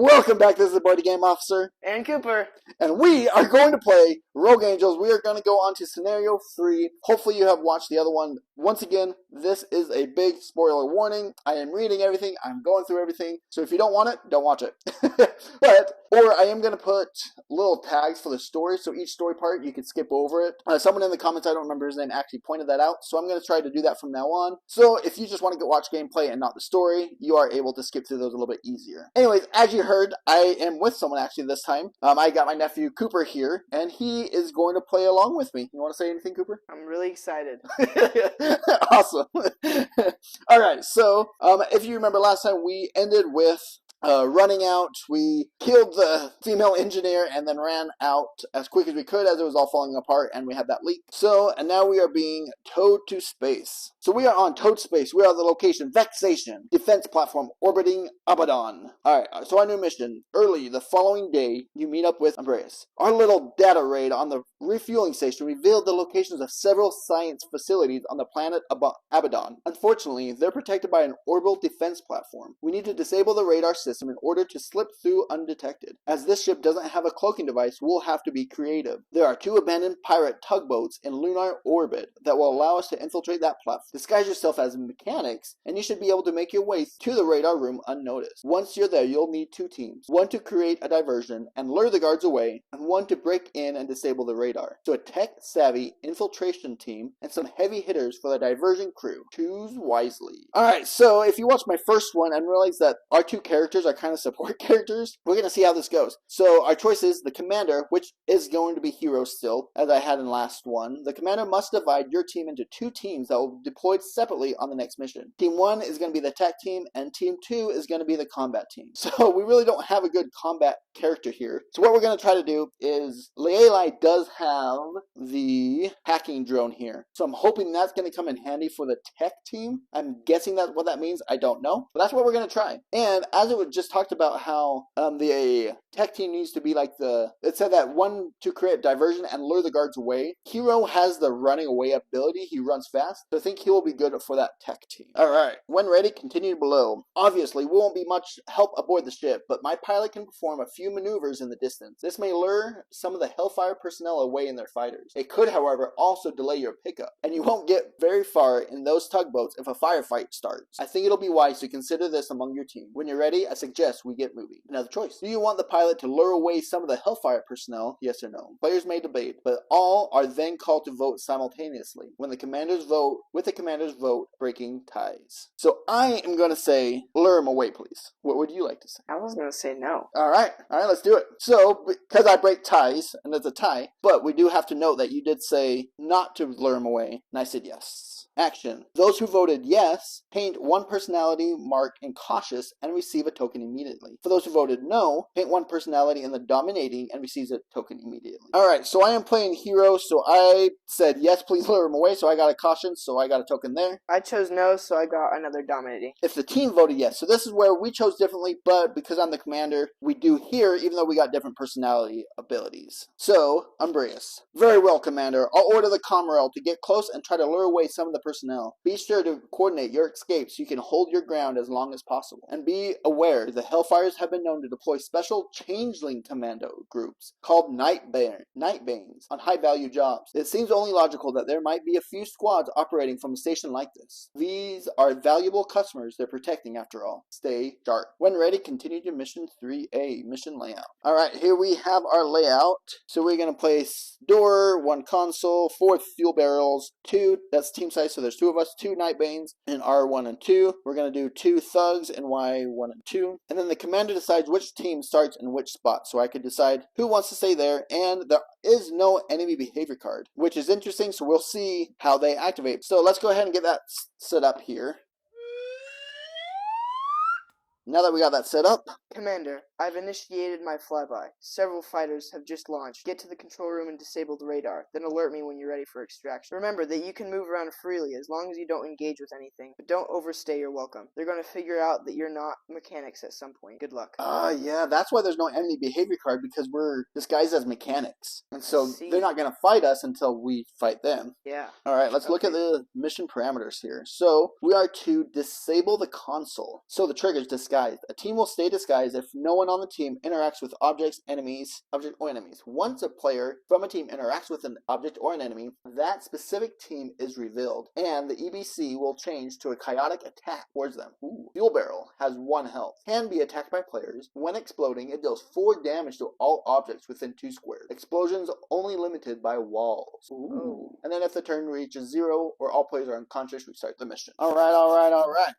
Welcome back. This is the Boy Game Officer. And Cooper. And we are going to play Rogue Angels. We are going to go on to Scenario 3. Hopefully you have watched the other one. Once again, this is a big spoiler warning. I am reading everything. I'm going through everything. So if you don't want it, don't watch it. Or I am going to put little tags for the story. So each story part, you can skip over it. Someone in the comments, I don't remember his name, actually pointed that out. So I'm going to try to do that from now on. So if you just want to go watch gameplay and not the story, you are able to skip through those a little bit easier. Anyways, as you heard, I am with someone actually this time. I got my nephew Cooper here, and he is going to play along with me. You want to say anything, Cooper? I'm really excited. Awesome. All right, so if you remember last time, we ended with running out. We killed the female engineer and then ran out as quick as we could as it was all falling apart, and we had that leak. And now we are being towed to space. So we are on towed space. We are at the location Vexation defense platform orbiting Abaddon. Alright, so our new mission. Early the following day, you meet up with Andreas. Our little data raid on the refueling station revealed the locations of several science facilities on the planet Abaddon. Unfortunately, they're protected by an orbital defense platform. We need to disable the radar system in order to slip through undetected. As this ship doesn't have a cloaking device, we'll have to be creative. There are 2 abandoned pirate tugboats in lunar orbit that will allow us to infiltrate that platform. Disguise yourself as mechanics, and you should be able to make your way to the radar room unnoticed. Once you're there, you'll need 2 teams. One to create a diversion and lure the guards away, and one to break in and disable the radar. So a tech-savvy infiltration team and some heavy hitters for the diversion crew. Choose wisely. Alright, so if you watched my first one and realize that our 2 characters are kind of support characters, we're going to see how this goes. So our choice is the commander, which is going to be hero still, as I had in last one. The commander must divide your team into 2 teams that will be deployed separately on the next mission. Team 1 is going to be the tech team, and team 2 is going to be the combat team. So we really don't have a good combat character here. So what we're going to try to do is, Leali does have the hacking drone here. So I'm hoping that's going to come in handy for the tech team. I'm guessing that's what that means. I don't know. But that's what we're going to try. And as it was just talked about how the tech team needs to be like it said that one to create diversion and lure the guards away. Hero has the running away ability. He runs fast. So I think he will be good for that tech team. Alright, when ready, continue below. Obviously, we won't be much help aboard the ship, but my pilot can perform a few maneuvers in the distance. This may lure some of the Hellfire personnel away in their fighters. It could, however, also delay your pickup, and you won't get very far in those tugboats if a firefight starts. I think it'll be wise to consider this among your team. When you're ready, I suggest we get moving. Another choice. Do you want the pilot to lure away some of the Hellfire personnel? Yes or no? Players may debate, but all are then called to vote simultaneously. With the commander's vote breaking ties. So I am going to say lure him away, please. What would you like to say? I was going to say no. Alright, let's do it. So, because I break ties, and it's a tie, but we do have to note that you did say not to lure him away, and I said yes. Action. Those who voted yes, paint 1 personality mark in cautious and receive a token immediately. For those who voted no, paint 1 personality in the dominating and receives a token immediately. Alright, so I am playing hero, so I said yes, please lure him away, so I got a caution, so I got a token there. I chose no, so I got another dominating. If the team voted yes, so this is where we chose differently, but because I'm the commander, we do here, even though we got different personality abilities. So, Andreas. Very well, commander. I'll order the Comrel to get close and try to lure away some of the personnel. Be sure to coordinate your escape so you can hold your ground as long as possible. And be aware, the Hellfires have been known to deploy special changeling commando groups called Nightbanes on high-value jobs. It seems only logical that there might be a few squads operating from a station like this. These are valuable customers they're protecting after all. Stay sharp. When ready, continue to mission 3A, mission layout. Alright, here we have our layout. So we're going to place door, 1 console, 4 fuel barrels, 2, that's team size, so there's 2 of us, 2 Nightbanes in R1 and 2. We're going to do 2 thugs in Y1 and 2. And then the commander decides which team starts in which spot, so I could decide who wants to stay there, and there is no enemy behavior card, which is interesting, so we'll see how they activate. So let's go ahead and get that set up here. Now that we got that set up, Commander, I've initiated my flyby. Several fighters have just launched. Get to the control room and disable the radar. Then alert me when you're ready for extraction. Remember that you can move around freely as long as you don't engage with anything. But don't overstay your welcome. They're going to figure out that you're not mechanics at some point. Good luck. Yeah, that's why there's no enemy behavior card, because we're disguised as mechanics. And so they're not going to fight us until we fight them. Yeah. Alright, let's look at the mission parameters here. So, we are to disable the console. So the triggers disguise disguised. A team will stay disguised if no one on the team interacts with object or enemies. Once a player from a team interacts with an object or an enemy, that specific team is revealed, and the EBC will change to a chaotic attack towards them. Ooh. Fuel barrel has 1 health. Can be attacked by players. When exploding, it deals 4 damage to all objects within 2 squares. Explosions only limited by walls. Ooh. Oh. And then if the turn reaches 0 or all players are unconscious, we start the mission. Alright.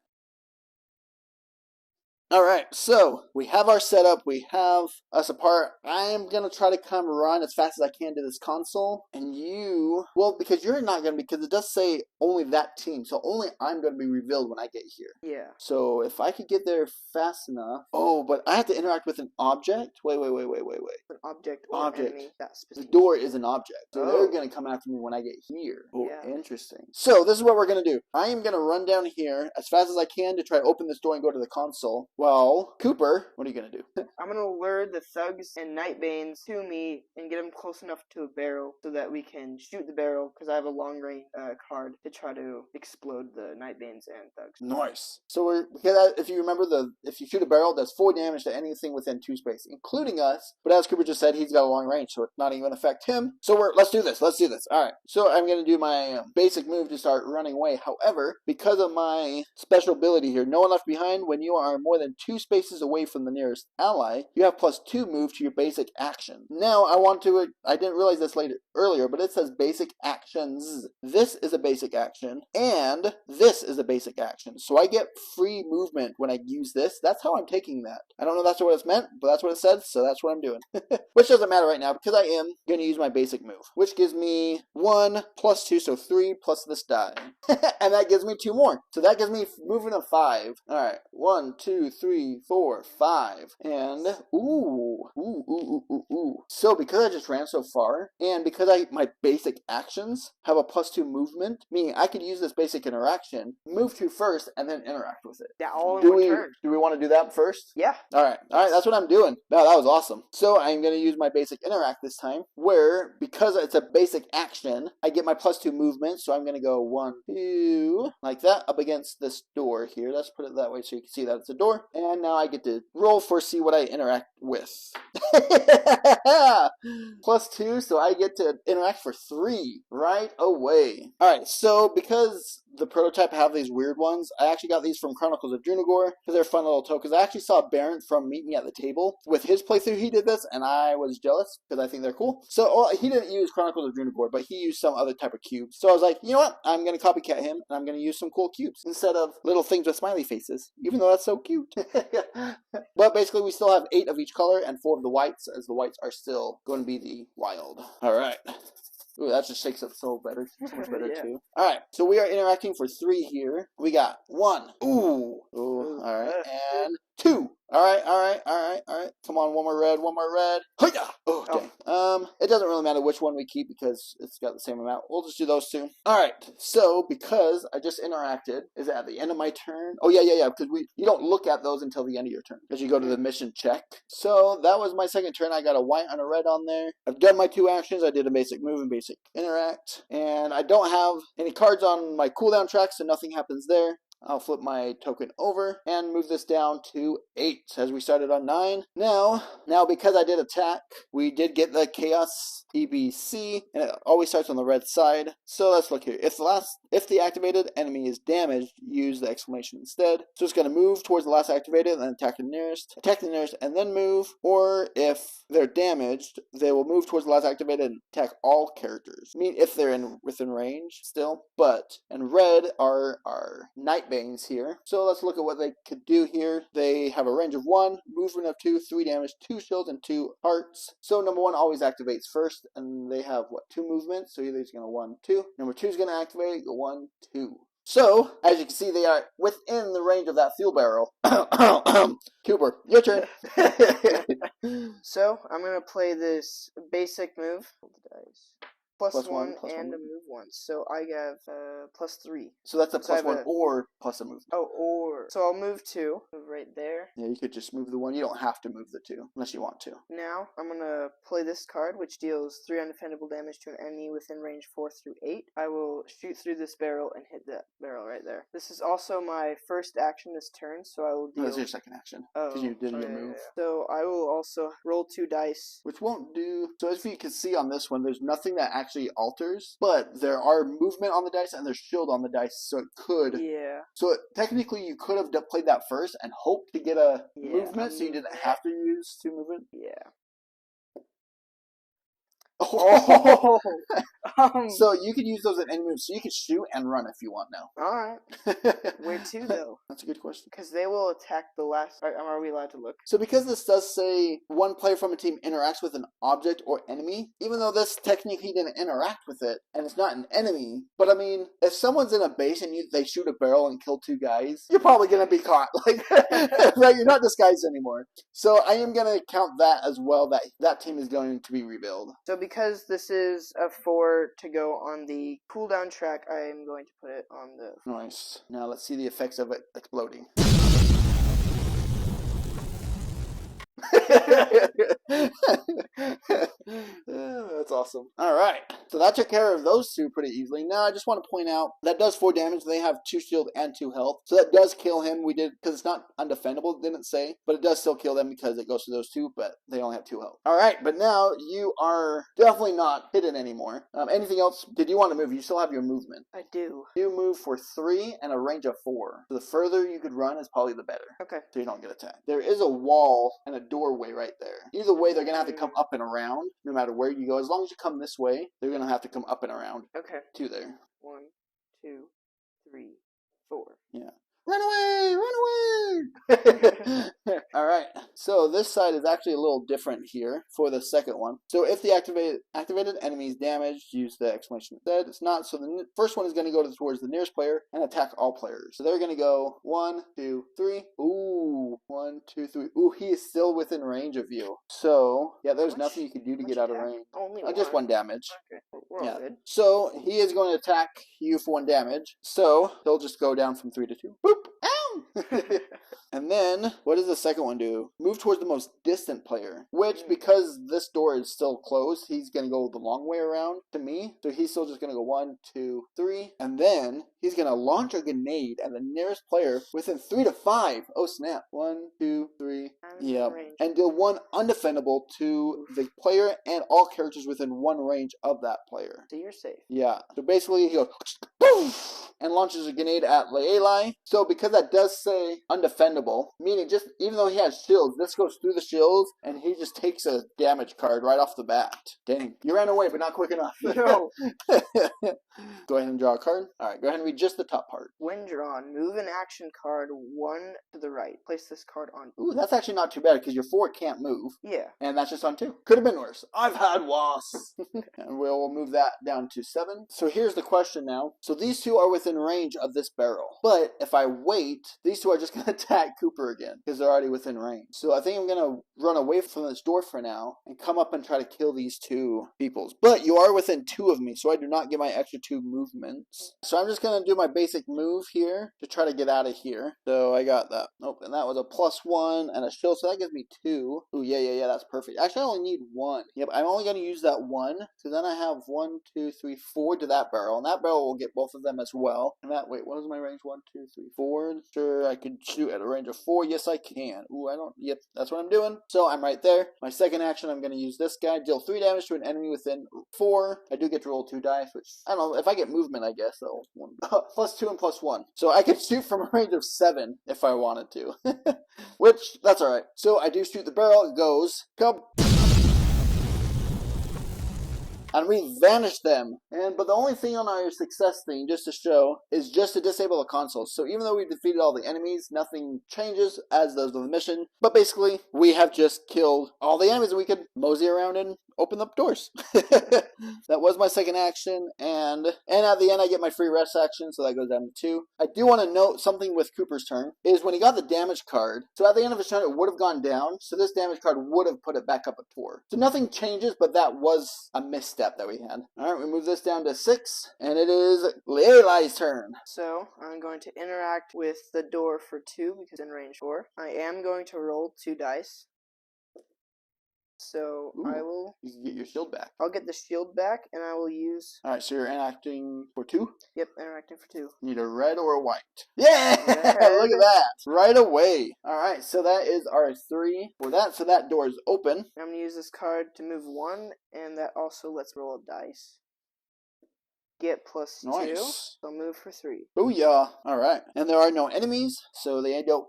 Alright, so we have our setup, we have us apart. I'm going to try to come run as fast as I can to this console. And you, well, because you're not going to, because it does say only that team. So only I'm going to be revealed when I get here. Yeah. So if I could get there fast enough. Oh, but I have to interact with an object? Wait. An object or enemy. The door is an object. So they're going to come after me when I get here. Oh, yeah. Interesting. So this is what we're going to do. I am going to run down here as fast as I can to try to open this door and go to the console. Well, Cooper, what are you going to do? I'm going to lure the thugs and Nightbanes to me and get them close enough to a barrel so that we can shoot the barrel, because I have a long range card to try to explode the Nightbanes and thugs. Nice. So if you remember, if you shoot a barrel, does 4 damage to anything within 2 space, including us. But as Cooper just said, he's got a long range, so it's not even going to affect him. So let's do this. All right. So I'm going to do my basic move to start running away. However, because of my special ability here, no one left behind, when you are more than 2 spaces away from the nearest ally, you have +2 move to your basic action. Now, I didn't realize this earlier, but it says basic actions. This is a basic action, and this is a basic action. So I get free movement when I use this. That's how I'm taking that. I don't know if that's what it's meant, but that's what it said, so that's what I'm doing. Which doesn't matter right now, because I am going to use my basic move, which gives me 1 + 2, so 3 plus this die. And that gives me 2 more. So that gives me movement of 5. Alright, 1, 2, 3, 4, 5. And, ooh. So because I just ran so far, and because my basic actions have a +2 movement, meaning I could use this basic interaction, move to first, and then interact with it. Yeah, all in one turn. Do we want to do that first? Yeah. Alright, that's what I'm doing. No, that was awesome. So I'm going to use my basic interact this time, where, because it's a basic action, I get my +2 movement, so I'm going to go 1, 2, like that, up against this door here. Let's put it that way so you can see that it's a door. And now I get to roll for see what I interact with. +2, so I get to interact for 3 right away. Alright, so because the prototype have these weird ones, I actually got these from Chronicles of Drunagor because they're fun little tokens. I actually saw Barrett from Meet Me at the Table. With his playthrough, he did this, and I was jealous because I think they're cool. So he didn't use Chronicles of Drunagor, but he used some other type of cubes. So I was like, you know what? I'm going to copycat him, and I'm going to use some cool cubes instead of little things with smiley faces, even though that's so cute. But basically, we still have 8 of each color and 4 of the whites, as the whites are still going to be the wild. All right. Ooh, that just shakes up so much better yeah. Too. All right, so we are interacting for 3 here. We got 1. Ooh. All right, and 2. All right. Come on, one more red. Hi-ya! Oh, dang. It doesn't really matter which one we keep because it's got the same amount. We'll just do those 2. All right, so because I just interacted, is it at the end of my turn? Oh, yeah, because you don't look at those until the end of your turn because you go to the mission check. So that was my second turn. I got a white and a red on there. I've done my 2 actions. I did a basic move and basic interact, and I don't have any cards on my cooldown track, so nothing happens there. I'll flip my token over and move this down to 8 as we started on 9. Now because I did attack, we did get the Chaos EBC, and it always starts on the red side. So let's look here. If the activated enemy is damaged, use the exclamation instead. So it's going to move towards the last activated and then attack the nearest, and then move. Or if they're damaged, they will move towards the last activated and attack all characters. I mean, if they're within range still. And red are Nightbanes here. So let's look at what they could do here. They have a range of 1, movement of 2, 3 damage, 2 shields, and 2 hearts. So number 1 always activates first, and they have 2 movements. So either it's going to 1, 2. Number 2 is going to activate, go 1, 2. So, as you can see, they are within the range of that fuel barrel. Cooper, your turn. So, I'm going to play this basic move. plus one and a move one. So I have +3. So that's a +1 or plus a movement. Oh, or. So I'll move 2. Move right there. Yeah, you could just move the 1. You don't have to move the 2 unless you want to. Now I'm going to play this card, which deals 3 undefendable damage to an enemy within range 4 through 8. I will shoot through this barrel and hit that barrel right there. This is also my first action this turn, so I will deal... No, that's your second action. Because you did your move. Yeah. So I will also roll 2 dice. Which won't do... So as you can see on this one, there's nothing that actually alters, but there are movement on the dice and there's shield on the dice, so it could... Yeah. So technically you could have played that first and hoped to get a movement, so you didn't have to use 2 movement. Yeah. Oh! So you could use those at any move. So you could shoot and run if you want now. Alright. Where to, though? That's a good question. Because they will attack the last... Are we allowed to look? So because this does say one player from a team interacts with an object or enemy, even though this technically didn't interact with it, and it's not an enemy, but I mean, if someone's in a base and they shoot a barrel and kill 2 guys, you're probably going to be caught. Like, right? You're not disguised anymore. So I am going to count that as well, that team is going to be rebuild. So because this is a 4 to go on the cooldown track, I am going to put it on the... Nice. Now let's see the effects of it exploding. That's awesome. Alright, so that took care of those 2 pretty easily. Now I just want to point out that does 4 damage. They have 2 shield and 2 health, so that does kill him. We did, because it's not undefendable, didn't say, but it does still kill them because it goes to those 2, but they only have 2 health. Alright, but now you are definitely not hidden anymore. Anything else? Did you want to move? You still have your movement. I do. You move for 3 and a range of 4. So the further you could run is probably the better. Okay. So you don't get attacked. There is a wall and a doorway right there. Either way, they're going to have to come up and around no matter where you go. As long as you come this way, they're going to have to come up and around. Okay. To there. 1, 2, 3, 4. Yeah. Run away! Run away! Alright, so this side is actually a little different here for the second one. So if the activated enemy is damaged, use the exclamation instead. It's not, so the first one is going to go towards the nearest player and attack all players. So they're going to go 1, 2, 3. Ooh, 1, 2, 3. Ooh, he is still within range of you. So, yeah, there's nothing you can do to get out of range. Only just 1 damage. Okay, we're all good. So, he is going to attack you for 1 damage. So, he'll just go down from 3 to 2. Boop! Ow! And then, what does the second one do? Move towards the most distant player, which, because this door is still closed, he's going to go the long way around to me. So he's still just going to go 1, 2, 3. And then, he's going to launch a grenade at the nearest player within 3 to 5. Oh, snap. 1, 2, 3. Yep. And deal 1 undefendable to the player and all characters within 1 range of that player. So you're safe. Yeah. So basically, he goes, boom! And launches a grenade at Leeli. So because that does say undefendable, meaning just even though he has shields, this goes through the shields and he just takes a damage card right off the bat. Dang. You ran away, but not quick enough. No. Go ahead and draw a card. Alright, go ahead and read just the top part. When drawn, move an action card 1 to the right. Place this card on... Ooh, that's actually not too bad because your 4 can't move. Yeah. And that's just on 2. Could have been worse. I've had wasps. And we'll move that down to 7. So here's the question now. So these 2 are within range of this barrel. But if I wait, these 2 are just going to attack Cooper again because they're already within range. So I think I'm going to run away from this door for now and come up and try to kill these 2 peoples. But you are within 2 of me, so I do not get my extra 2 movements. So I'm just going to do my basic move here to try to get out of here. So I got that. Nope, and that was a +1 and a shield, so that gives me 2. Ooh, yeah, that's perfect. Actually, I only need 1. Yep, I'm only going to use that 1. So then I have 1, 2, 3, 4 to that barrel, and that barrel will get both of them as well. And that, wait, what is my range? 1, 2, 3, 4. Sure, I could shoot at a range of 4. Yes, I can. Ooh, I don't, yep, that's what I'm doing. So I'm right there. My second action, I'm going to use this guy. Deal 3 damage to an enemy within 4. I do get to roll 2 dice, which, I don't know, if I get movement, I guess, so +2 and +1. So I could shoot from a range of 7 if I wanted to. Which, that's alright. So I do shoot the barrel, it goes, come. And we vanish them. But the only thing on our success thing, just to show, is just to disable the consoles. So even though we've defeated all the enemies, nothing changes, as does the mission. But basically, we have just killed all the enemies we could mosey around in open up doors. That was my second action, and at the end I get my free rest action, so that goes down to 2. I do want to note something with Cooper's turn, is when he got the damage card, so at the end of his turn it would have gone down, so this damage card would have put it back up at 4. So nothing changes, but that was a misstep that we had. Alright, we move this down to 6, and it is Leilai's turn. So I'm going to interact with the door for 2 because in range 4. I am going to roll 2 dice. So Ooh, I will. You can get your shield back. I'll get the shield back, and I will use. Alright, so you're interacting for 2? Yep, interacting for 2. Need a red or a white. Yeah! Red. Look at that. Right away. Alright, so that is our 3 for that. So that door is open. I'm going to use this card to move 1, and that also lets roll a dice. Get plus 2, Nice. so move for 3. Booyah. Alright. And there are no enemies, so they don't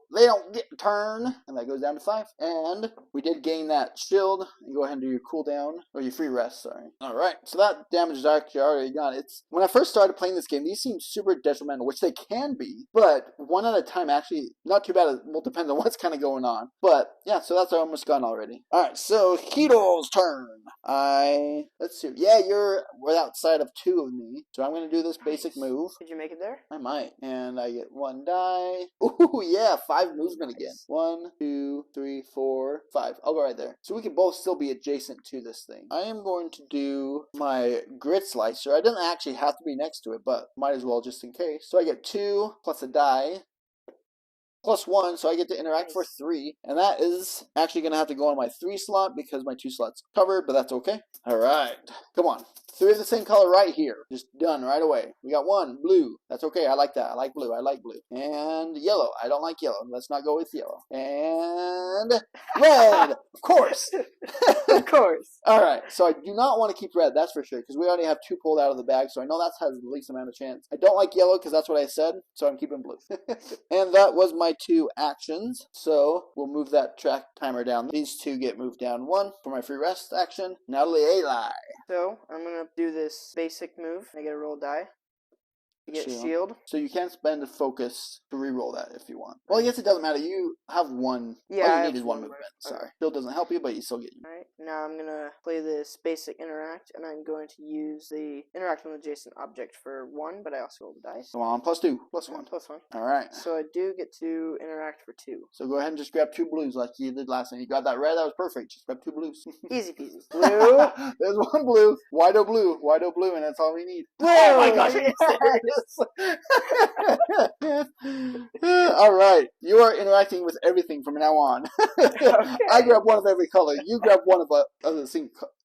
get a turn. And that goes down to 5. And we did gain that shield. And go ahead and do your cooldown. Or your free rest, sorry. Alright, so that damage is actually already gone. When I first started playing this game, these seem super detrimental, which they can be. But one at a time, actually, not too bad. It will depend on what's kind of going on. But yeah, so that's almost gone already. Alright, so Hito's turn. Let's see. Yeah, you're outside of 2 of me. So I'm going to do this basic move. Did you make it there? I might. And I get 1 die. Ooh, yeah, 5 movement again. 1, 2, 3, 4, 5. I'll go right there. So we can both still be adjacent to this thing. I am going to do my grit slicer. I didn't actually have to be next to it, but might as well just in case. So I get 2 plus a die. Plus 1, so I get to interact for 3. And that is actually going to have to go on my 3 slot because my 2 slots are covered, but that's okay. Alright, come on. 3 of the same color right here. Just done right away. We got 1, blue. That's okay, I like that. I like blue, And yellow. I don't like yellow. Let's not go with yellow. And red, of course. Of course. Alright, so I do not want to keep red, that's for sure, because we already have 2 pulled out of the bag, so I know that has the least amount of chance. I don't like yellow because that's what I said, so I'm keeping blue. And that was my 2 actions, so we'll move that track timer down. These 2 get moved down 1 for my free rest action. Now Leilai. So I'm going to do this basic move. I get a roll die. You get shield. So you can spend a focus to reroll that if you want. Well, I guess it doesn't matter. You have 1. Yeah, all you need is 1 movement. Okay. Sorry. Shield doesn't help you, but you still get you. Alright, now I'm going to play this basic interact, and I'm going to use the interact with adjacent object for 1, but I also roll the dice. Come on, plus 2. Plus 1. Plus 1. Alright. So I do get to interact for 2. So go ahead and just grab 2 blues like you did last time. You got that red, that was perfect. Just grab 2 blues. Easy peasy. Blue. There's 1 blue. Wido blue, and that's all we need. Blue. Oh my gosh, all right, you are interacting with everything from now on. Okay. I grab 1 of every color. You grab 1 of a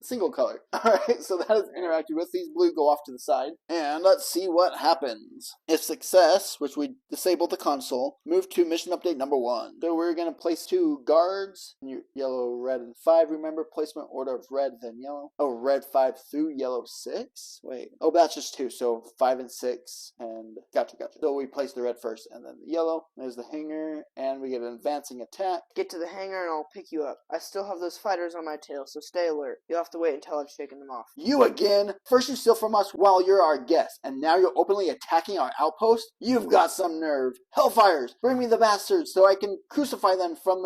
single color. All right, so that is interacted with. These blue go off to the side, and let's see what happens. If success, which we disable the console, move to mission update number 1. So we're gonna place 2 guards. Yellow, red, and 5. Remember placement order of red, then yellow. Oh, red 5 through yellow 6. Wait. Oh, that's just 2. So 5 and 6, and gotcha. So we place the red first, and then the yellow. There's the hanger, and we get an advancing attack. Get to the hanger, and I'll pick you up. I still have those fighters on my tail, so stay alert. You'll have to wait until I've shaken them off. You again? First you steal from us while you're our guest, and now you're openly attacking our outpost? You've got some nerve. Hellfires, bring me the bastards so I can crucify them from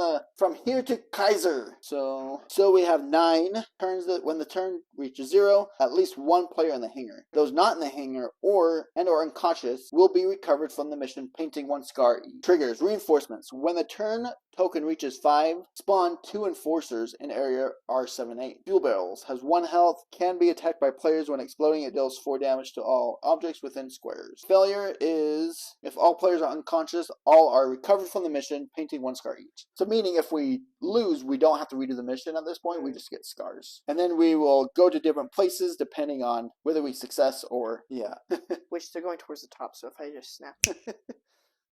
here to Kaiser. So we have 9 turns that when the turn reaches 0, at least 1 player in the hanger. Those not in the hanger or unconscious will be recovered from the mission, painting 1 scar each. Triggers, reinforcements. When the turn token reaches 5, spawn 2 enforcers in area R78. Fuel barrels has 1 health, can be attacked by players when exploding. It deals 4 damage to all objects within squares. Failure is if all players are unconscious, all are recovered from the mission, painting 1 scar each. So meaning if we lose, we don't have to redo the mission at this point, we just get scars. And then we will go to different places depending on whether we success or, yeah. Which they're going towards the top, so if I just snap.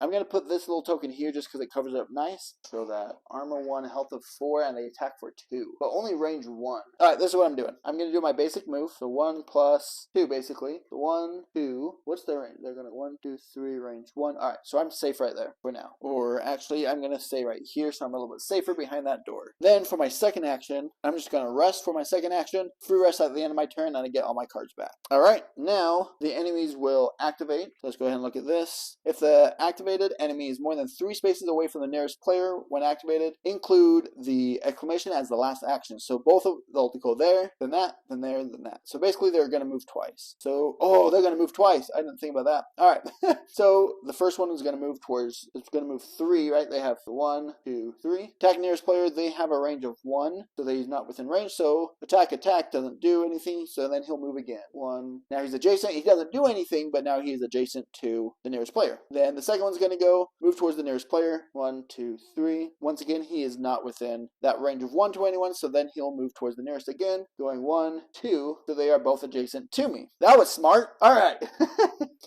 I'm going to put this little token here just because it covers it up nice. So that armor 1, health of 4, and they attack for 2. But only range 1. Alright, this is what I'm doing. I'm going to do my basic move. So 1 plus 2, basically. So 1, 2. What's their range? They're going to 1, 2, 3, range 1. Alright, so I'm safe right there for now. Or actually, I'm going to stay right here so I'm a little bit safer behind that door. Then for my second action, I'm just going to rest for my second action. Free rest at the end of my turn, and I get all my cards back. Alright, now the enemies will activate. Let's go ahead and look at this. If the activate activated. Enemy is more than 3 spaces away from the nearest player when activated. Include the exclamation as the last action. So both of they'll go there, then that, then there, then that. So basically they're going to move twice. So, oh, they're going to move twice. I didn't think about that. All right. So the first one is going to move towards, it's going to move 3, right? They have 1, 2, 3. Attack nearest player, they have a range of 1, so he's not within range. So attack doesn't do anything. So then he'll move again. 1. Now he's adjacent. He doesn't do anything, but now he's adjacent to the nearest player. Then the second one's going to go move towards the nearest player. 1, 2, 3. Once again, he is not within that range of 1 to anyone. So then he'll move towards the nearest again, going 1, 2. So they are both adjacent to me. That was smart. All right.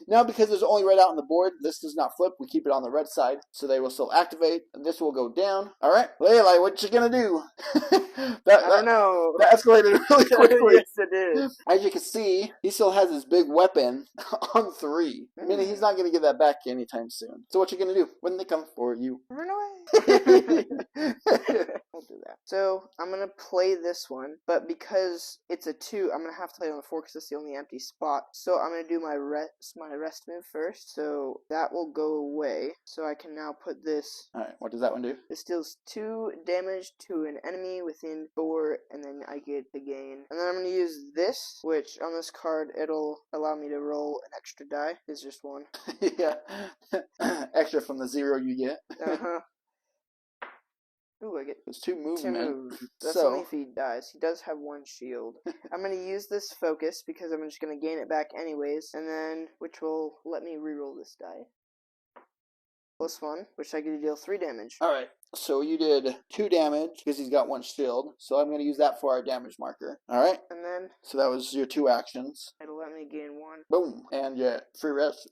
Now, because there's only red out on the board, this does not flip. We keep it on the red side, so they will still activate, and this will go down. All right, Leilai, what you gonna do? I don't know. That escalated really quickly. Yes, it is. As you can see, he still has his big weapon on 3. Meaning he's not gonna get that back anytime soon. So what you gonna do when they come for you? Run away. I'll do that. So I'm gonna play this one, but because it's a 2, I'm gonna have to play on the 4 because it's the only empty spot. So I'm gonna do my rest move first. So that will go away. So I can now put this. All right, what does that one do? This deals 2 damage to an enemy within 4, and then I get the gain. And then I'm gonna use this, which on this card it'll allow me to roll an extra die. It's just 1. Yeah, extra from the 0 you get. Ooh, I get There's 2 2 movement. moves. That's So only if he dies. He does have 1 shield. I'm going to use this focus because I'm just going to gain it back anyways. And then, which will let me reroll this die. +1, which I get to deal 3 damage. Alright, so you did 2 damage because he's got 1 shield. So I'm going to use that for our damage marker. Alright, And then so that was your 2 actions. it'll let me gain 1. Boom, and your free rest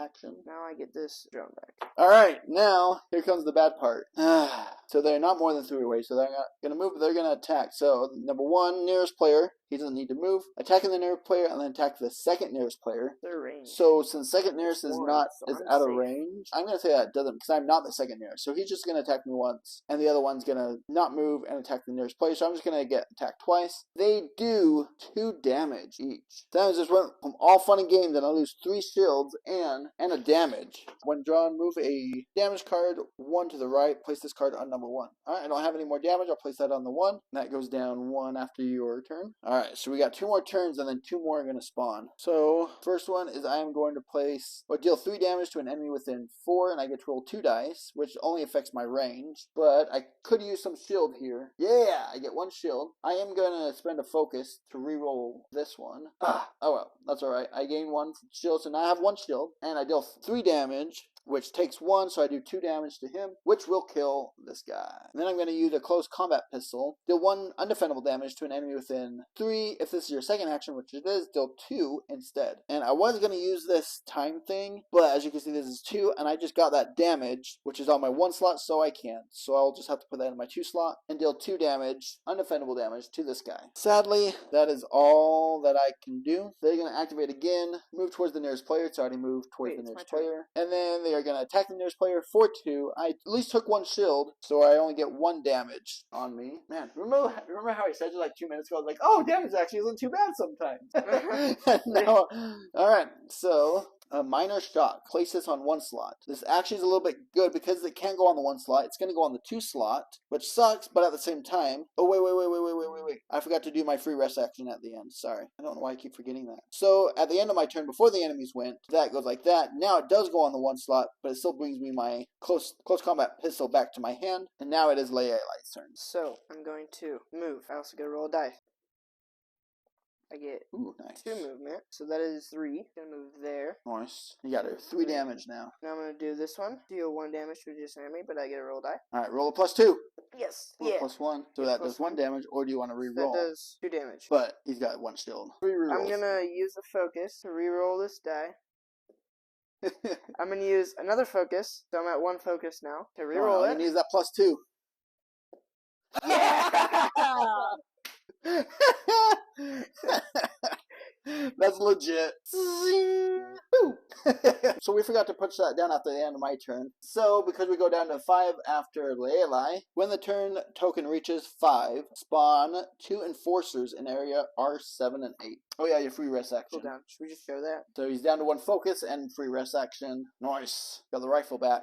action. Now I get this drone back. Alright, now here comes the bad part. So they're not more than 3 away, so they're not going to move, but they're going to attack. So number 1, nearest player. He doesn't need to move. Attacking the nearest player and then attack the second nearest player. Their range. So since second nearest is I'm out of safe. range, I'm gonna say that doesn't because I'm not the second nearest. So he's just gonna attack me once, and the other one's gonna not move and attack the nearest player. So I'm just gonna get attacked twice. They do 2 damage each. That just went from all fun and games, and I lose 3 shields and a damage. When drawn, move a damage card 1 to the right. Place this card on number 1. All right, I don't have any more damage. I'll place that on the 1. And that goes down 1 after your turn. All right, so we got 2 more turns, and then 2 more are gonna spawn. So first one is I am going to place or deal 3 damage to an enemy within 4, and I get to roll 2 dice, which only affects my range. But I could use some shield here. Yeah, I get 1 shield. I am gonna spend a focus to reroll this one. Oh well, that's all right. I gain 1 shield, so now I have 1 shield, and I deal 3 damage, which takes 1, so I do 2 damage to him, which will kill this guy. And then I'm going to use a close combat pistol. Deal 1 undefendable damage to an enemy within 3. If this is your second action, which it is, deal 2 instead. And I was going to use this time thing, but as you can see, this is 2, and I just got that damage, which is on my 1 slot, so I can't. So I'll just have to put that in my 2 slot and deal 2 damage, undefendable damage, to this guy. Sadly, that is all that I can do. They're going to activate again, move towards the nearest player. It's already moved towards the nearest player. And then they are going to attack the nearest player for 2. I at least took 1 shield, so I only get 1 damage on me. Man, remember how I said it like 2 minutes ago? I was like, oh, damage actually isn't too bad sometimes. No. Alright, so a minor shock. Place this on 1 slot. This actually is a little bit good because it can't go on the 1 slot. It's going to go on the 2 slot, which sucks, but at the same time... Oh, wait. I forgot to do my free rest action at the end. Sorry. I don't know why I keep forgetting that. So, at the end of my turn, before the enemies went, that goes like that. Now it does go on the 1 slot, but it still brings me my close combat pistol back to my hand, and now it is Leilai's turn. So, I'm going to move. I also get to roll a die. I get Nice. 2 movement, so that is 3. Gonna move there. Nice. You got 3 damage now. Now I'm gonna do this one. Deal 1 damage to just an enemy, but I get a roll die. Alright, roll a +2. Yes. Roll a +1. So that does 1 damage, or do you want to re-roll? That does 2 damage. But he's got 1 shield. 3 rerolls. I'm gonna use a focus to re-roll this die. I'm gonna use another focus, so I'm at 1 focus now to re-roll it. You need that +2. Yeah! That's legit. So we forgot to push that down after the end of my turn. So because we go down to 5 after Leilai, when the turn token reaches 5, spawn 2 enforcers in area R7 and 8. Oh yeah, your free rest action. Cool down. Should we just show that? So he's down to 1 focus and free rest action. Nice. Got the rifle back.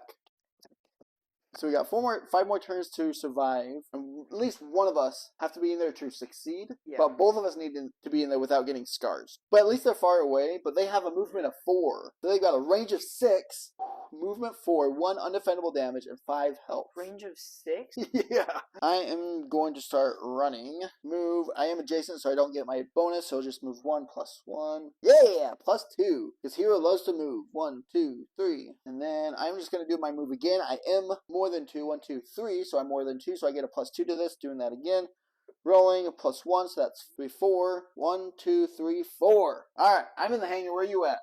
So we got 5 more turns to survive. And at least one of us have to be in there to succeed. Yeah. But both of us need to be in there without getting scars. But at least they're far away. But they have a movement of 4. So they've got a range of 6, movement 4, 1 undefendable damage, and 5 health. Range of 6? Yeah. I am going to start running. Move. I am adjacent, so I don't get my bonus. So just move 1 plus 1. Yeah, plus 2. Because hero loves to move. 1, 2, 3. And then I'm just going to do my move again. I am more than 2. 1, 2, 3. So I'm more than 2. So I get a plus 2 to this. Doing that again. Rolling a plus 1. So that's 3, 4. 1, 2, 3, 4. Alright. I'm in the hangar. Where you at?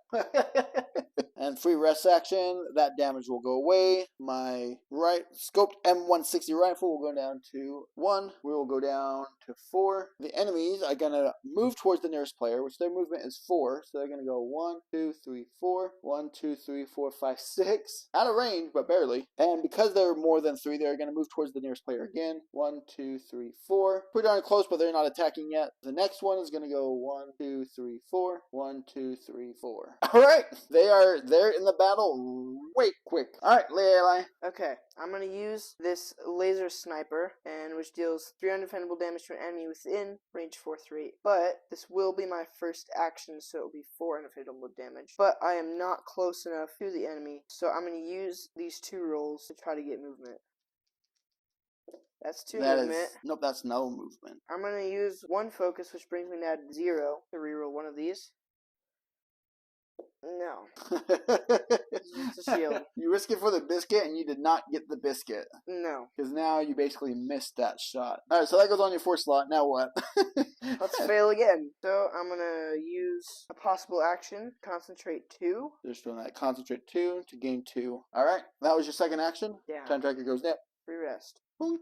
And free rest action, that damage will go away. My right scoped M160 rifle will go down to 1. We will go down to 4. The enemies are going to move towards the nearest player, which their movement is 4. So they're going to go 1, 2, 3, 4. 1, 2, 3, 4, 5, 6. Out of range, but barely. And because they're more than 3, they're going to move towards the nearest player again. 1, 2, 3, 4. Pretty darn close, but they're not attacking yet. The next one is going to go 1, 2, 3, 4. 1, 2, 3, 4. Alright, they're in the battle way quick. Alright, Leilai. Okay, I'm going to use this laser sniper, and which deals 3 undefendable damage to an enemy within range 4, 3. But this will be my first action, so it will be 4 undefendable damage. But I am not close enough to the enemy, so I'm going to use these 2 rolls to try to get movement. That's 2 movement. Nope, that's no movement. I'm going to use 1 focus, which brings me now to 0 to reroll one of these. No. It's a shield. You risk it for the biscuit, and you did not get the biscuit. No. Because now you basically missed that shot. Alright, so that goes on your 4 slot. Now what? Let's fail again. So I'm going to use a possible action, concentrate 2. Just doing that. Concentrate 2 to gain 2. Alright, that was your second action. Yeah. Time tracker goes down. Free rest. Boink.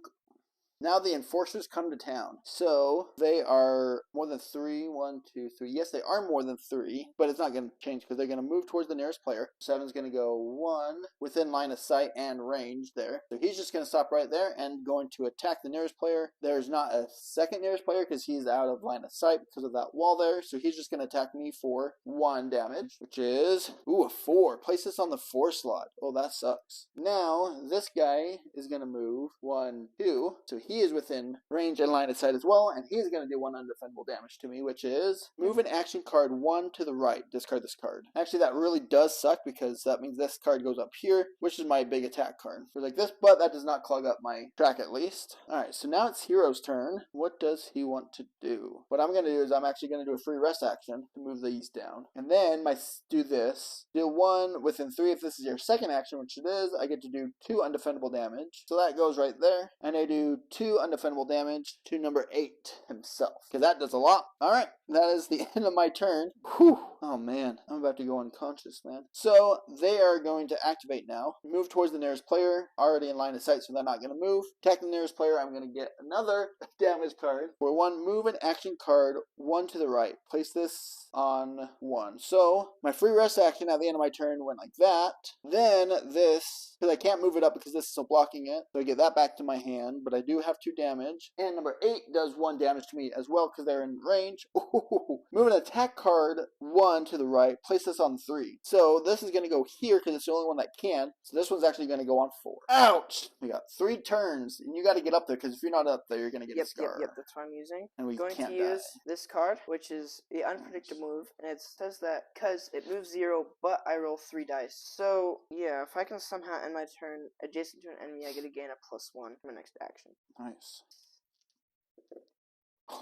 Now the enforcers come to town. So they are more than 3. 1, 2, 3. Yes, they are more than 3, but it's not going to change because they're going to move towards the nearest player. 7's going to go 1 within line of sight and range there. So he's just going to stop right there and going to attack the nearest player. There's not a second nearest player because he's out of line of sight because of that wall there. So he's just going to attack me for 1 damage, which is, a 4. Place this on the 4 slot. Oh, that sucks. Now this guy is going to move 1, 2. So he is within range and line of sight as well, and he's going to do 1 undefendable damage to me, which is move an action card 1 to the right. Discard this card. Actually, that really does suck because that means this card goes up here, which is my big attack card. For like this, but that does not clog up my track at least. Alright, so now it's Hero's turn. What does he want to do? What I'm going to do is I'm actually going to do a free rest action to move these down. And then do this. Deal 1 within 3 if this is your second action, which it is. I get to do 2 undefendable damage. So that goes right there. And I do 2 undefendable damage to number 8 himself. Because that does a lot. Alright, that is the end of my turn. Whew. Oh man, I'm about to go unconscious, man. So they are going to activate now. Move towards the nearest player. Already in line of sight, so they're not going to move. Attack the nearest player. I'm going to get another damage card. For 1, move an action card 1 to the right. Place this on 1. So my free rest action at the end of my turn went like that. Then this, because I can't move it up because this is still blocking it. So I get that back to my hand, but I do have 2 damage. And number 8 does 1 damage to me as well because they're in range. Ooh. Move an attack card 1 to the right. Place this on 3. So this is going to go here because it's the only one that can. So this one's actually going to go on 4. Ouch! We got 3 turns, and you got to get up there because if you're not up there, you're going to get a scar. Yep, that's what I'm using. And we I'm going can't to use die. this card, which is the unpredictable move, and it says that because it moves 0, but I roll 3 dice. So yeah, if I can somehow end my turn adjacent to an enemy, I get to gain a +1 for my next action. Nice.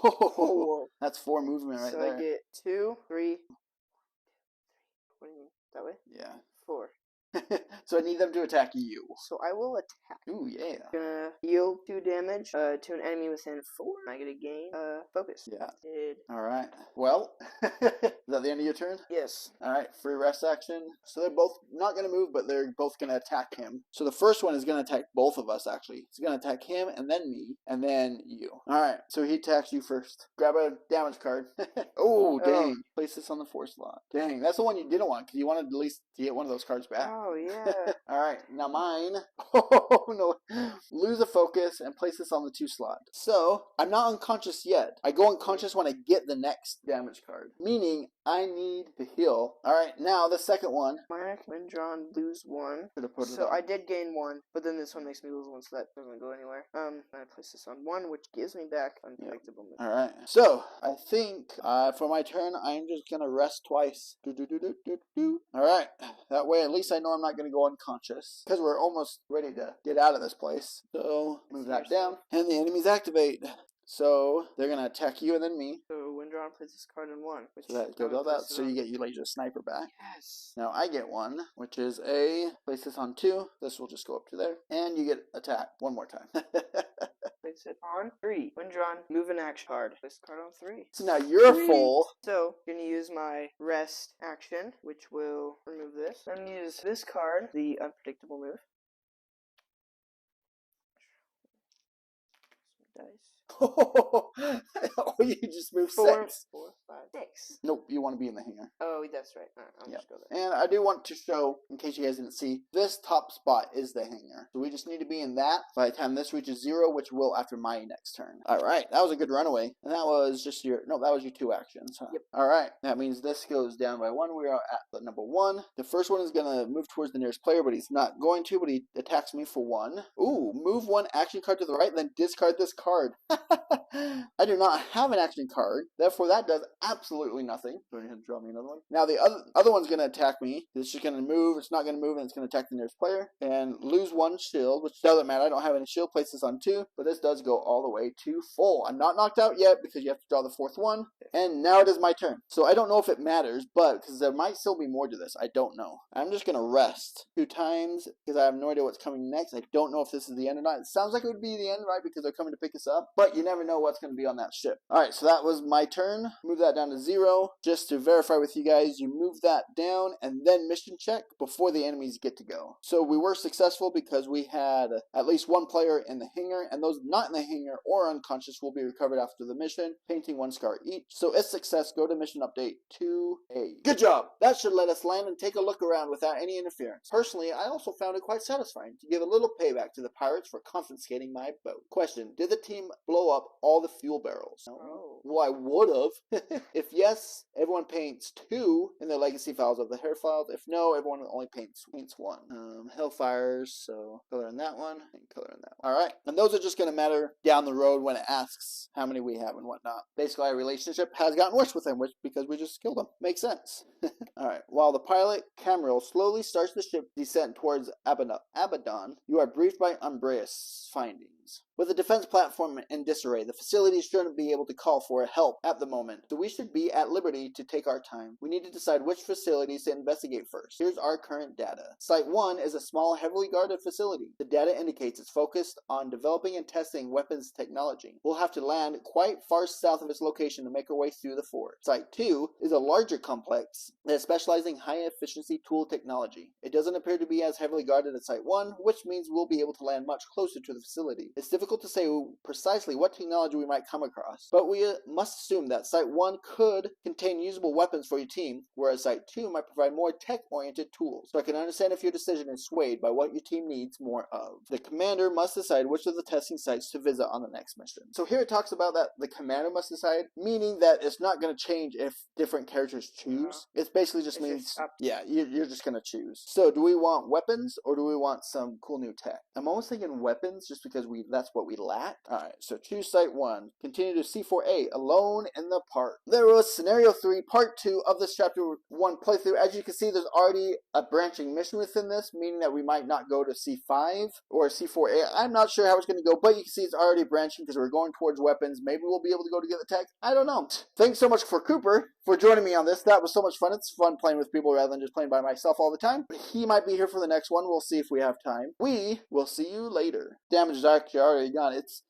Oh, that's 4 movement right so there. I get 2, 3. What do you mean? That way? Yeah. 4. So I need them to attack you. So I will attack. Ooh, yeah. Gonna heal 2 damage to an enemy within 4. I get a gain focus. Yeah. Did. Alright. Well, is that the end of your turn? Yes. Alright, free rest action. So they're both not going to move, but they're both going to attack him. So the first one is going to attack both of us, actually. He's going to attack him, and then me, and then you. Alright, so he attacks you first. Grab a damage card. Oh, dang. Place this on the 4 slot. Dang, that's the one you didn't want, because you wanted at least to get one of those cards back. Oh, yeah. Alright, now mine. Oh, no. Lose a focus and place this on the 2 slot. So, I'm not unconscious yet. I go unconscious when I get the next damage card. Meaning, I need to heal. Alright, now the second one. Mark, when drawn, lose 1. Put So I did gain 1, but then this one makes me lose 1, so that doesn't go anywhere. I place this on 1, which gives me back unpredictable movement. Alright, so I think for my turn, I'm just gonna rest twice. Alright, that way at least I know I'm not gonna go unconscious. Because we're almost ready to get out of this place. So, move that down. And the enemies activate. So, they're gonna attack you and then me. So when drawn, place this card on 1. So that goes all that. So you get your laser sniper back. Yes. Now I get one, which is a place this on 2. This will just go up to there, and you get attacked one more time. Place it on 3. When drawn, move an action card. Place the card on 3. So now you're full. So I'm gonna use my rest action, which will remove this. Then use this card, the unpredictable move. Some dice. Oh, you just moved 4, 6. 4, 5, 6. Nope, you want to be in the hangar. Oh, that's right. Alright, I'll just go there. And I do want to show, in case you guys didn't see, this top spot is the hangar. So we just need to be in that by the time this reaches 0, which will after my next turn. Alright, that was a good runaway. And that was just your, no, that was your 2 actions. Huh? Yep. Alright, that means this goes down by 1. We are at the number 1. The first one is going to move towards the nearest player, but he's not going to, but he attacks me for 1. Ooh, move 1 action card to the right, then discard this card. I do not have an action card, therefore that does absolutely nothing. Go ahead and draw me another one. Now the other one's going to attack me. It's just going to move, it's not going to move, and it's going to attack the nearest player. And lose 1 shield, which doesn't matter. I don't have any shield. Place this on 2, but this does go all the way to full. I'm not knocked out yet because you have to draw the 4th one. And now it is my turn. So I don't know if it matters, but because there might still be more to this, I don't know. I'm just going to rest 2 times because I have no idea what's coming next. I don't know if this is the end or not. It sounds like it would be the end, right? Because they're coming to pick us up, but you never know what's going to be on that ship. Alright, so that was my turn. Move that down to 0. Just to verify with you guys, you move that down and then mission check before the enemies get to go. So we were successful because we had at least 1 player in the hangar, and those not in the hangar or unconscious will be recovered after the mission, painting 1 scar each. So it's success. Go to mission update 2A. Good job! That should let us land and take a look around without any interference. Personally, I also found it quite satisfying to give a little payback to the pirates for confiscating my boat. Question, did the team blow up all the fuel barrels? No. Oh. Well, I would have. If yes, everyone paints 2 in their legacy files of the hair files. If no, everyone only paints 1. Hellfires, so color in that one and color in that one. Alright, and those are just going to matter down the road when it asks how many we have and whatnot. Basically, our relationship has gotten worse with them because we just killed them. Makes sense. Alright, while the pilot, Camril, slowly starts the ship descent towards Abaddon, you are briefed by Umbreus' findings. With the defense platform in disarray, the facility shouldn't be able to call for help at the moment, so we should be at liberty to take our time. We need to decide which facilities to investigate first. Here's our current data. Site 1 is a small, heavily guarded facility. The data indicates it's focused on developing and testing weapons technology. We'll have to land quite far south of its location to make our way through the fort. Site 2 is a larger complex that specializes in high-efficiency tool technology. It doesn't appear to be as heavily guarded as Site 1, which means we'll be able to land much closer to the facility. It's difficult to say precisely what technology we might come across, but we must assume that Site 1 could contain usable weapons for your team, whereas Site 2 might provide more tech-oriented tools. So I can understand if your decision is swayed by what your team needs more of. The commander must decide which of the testing sites to visit on the next mission. So here it talks about that the commander must decide, meaning that it's not going to change if different characters choose. It basically just means, yeah, you're just going to choose. So do we want weapons or do we want some cool new tech? I'm almost thinking weapons just because that's what what we lack. Alright, so choose site 1. Continue to C4A, Alone in the Park. There was Scenario 3, Part 2 of this Chapter 1 playthrough. As you can see, there's already a branching mission within this, meaning that we might not go to C5 or C4A. I'm not sure how it's going to go, but you can see it's already branching because we're going towards weapons. Maybe we'll be able to go to get the tech. I don't know. Thanks so much for Cooper for joining me on this. That was so much fun. It's fun playing with people rather than just playing by myself all the time. He might be here for the next one. We'll see if we have time. We will see you later. Damage is actually already gone. It's